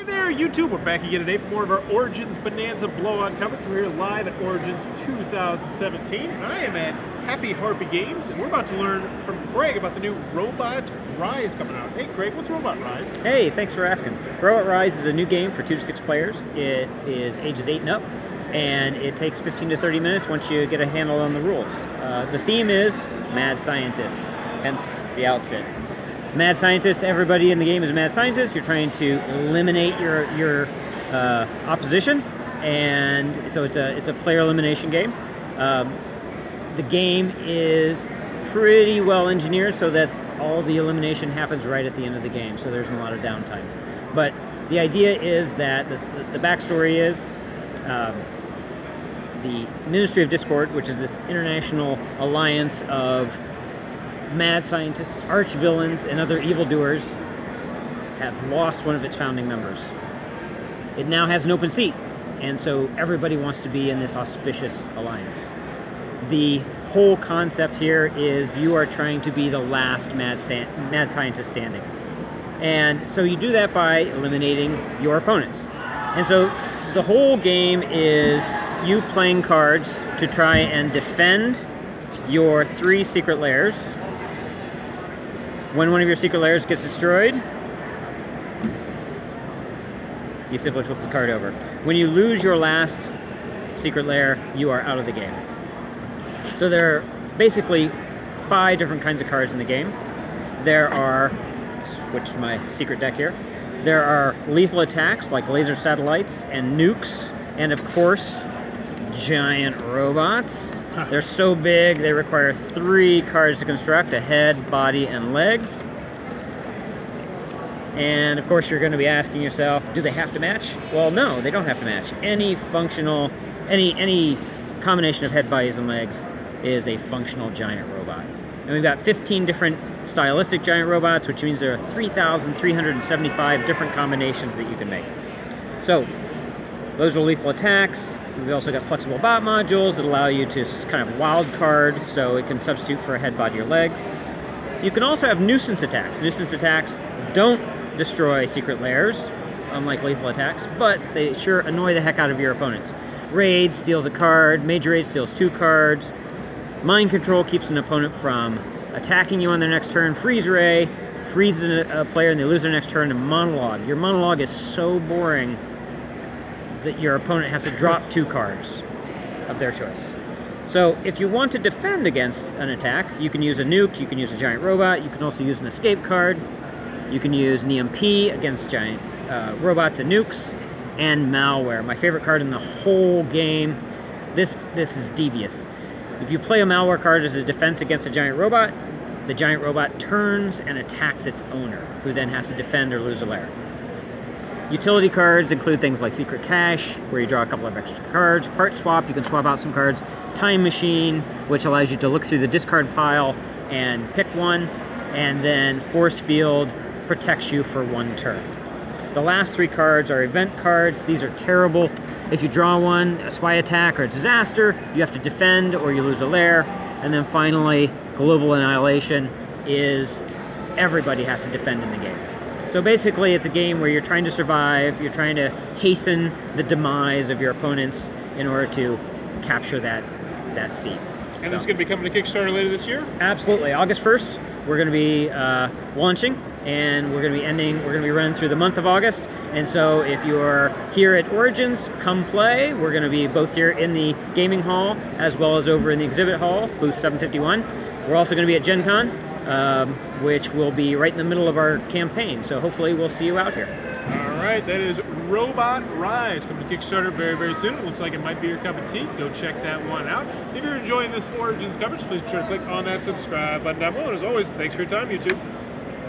there, YouTube. We're back again today for more of our Origins Bonanza blowout coverage. We're here live at Origins 2017. I am at Happy Harpy Games, and we're about to learn from Craig about the new Robot Rise coming out. Hey, Craig, what's Robot Rise? Hey, thanks for asking. Robot Rise is a new game for 2 to 6 players. It is ages 8 and up, and it takes 15 to 30 minutes once you get a handle on the rules. The theme is Mad Scientists, hence the outfit. Mad Scientists, everybody in the game is a Mad Scientist. You're trying to eliminate your opposition, and so it's a player elimination game. The game is pretty well engineered so that all the elimination happens right at the end of the game, so there's a lot of downtime. But the idea is that the backstory is the Ministry of Discord, which is this international alliance of mad scientists, arch-villains, and other evildoers, have lost one of its founding members. It now has an open seat, and so everybody wants to be in this auspicious alliance. The whole concept here is you are trying to be the last mad scientist standing. And so you do that by eliminating your opponents. And so the whole game is you playing cards to try and defend your 3 secret lairs. When one of your secret lairs gets destroyed, you simply flip the card over. When you lose your last secret lair, you are out of the game. So there are basically 5 different kinds of cards in the game. There are, switch to my secret deck here, there are lethal attacks like laser satellites and nukes, and of course, giant robots. They're so big, they require 3 cards to construct: a head, body, and legs. And of course, you're going to be asking yourself, do they have to match? Well, no, they don't have to match. Any combination of head, bodies, and legs is a functional giant robot. And we've got 15 different stylistic giant robots, which means there are 3,375 different combinations that you can make. So, those are lethal attacks. We've also got flexible bot modules that allow you to kind of wild card, so it can substitute for a head, body, or legs. You can also have nuisance attacks. Nuisance attacks don't destroy secret lairs, unlike lethal attacks, but they sure annoy the heck out of your opponents. Raid steals a card, Major Raid steals 2 cards, Mind Control keeps an opponent from attacking you on their next turn, Freeze Ray freezes a player and they lose their next turn, and Monologue. Your Monologue is so boring that your opponent has to drop 2 cards of their choice. So if you want to defend against an attack, you can use a nuke, you can use a giant robot, you can also use an escape card, you can use an EMP against giant robots and nukes, and malware. My favorite card in the whole game. This is devious. If you play a malware card as a defense against a giant robot, the giant robot turns and attacks its owner, who then has to defend or lose a lair. Utility cards include things like Secret Cache, where you draw a couple of extra cards. Part Swap, you can swap out some cards. Time Machine, which allows you to look through the discard pile and pick one. And then Force Field protects you for 1 turn. The last 3 cards are event cards. These are terrible. If you draw one, a spy attack or a disaster, you have to defend or you lose a lair. And then finally, Global Annihilation is everybody has to defend in the game. So basically, it's a game where you're trying to survive, you're trying to hasten the demise of your opponents in order to capture that seat. And it's going to be coming to Kickstarter later this year? Absolutely. August 1st, we're going to be launching, and we're going to be running through the month of August. And so if you're here at Origins, come play. We're going to be both here in the gaming hall as well as over in the exhibit hall, booth 751. We're also going to be at Gen Con, which will be right in the middle of our campaign. So hopefully we'll see you out here. All right, that is Robot Rise coming to Kickstarter very, very soon. It looks like it might be your cup of tea. Go check that one out. If you're enjoying this Origins coverage, please be sure to click on that subscribe button down below. And as always, thanks for your time, YouTube.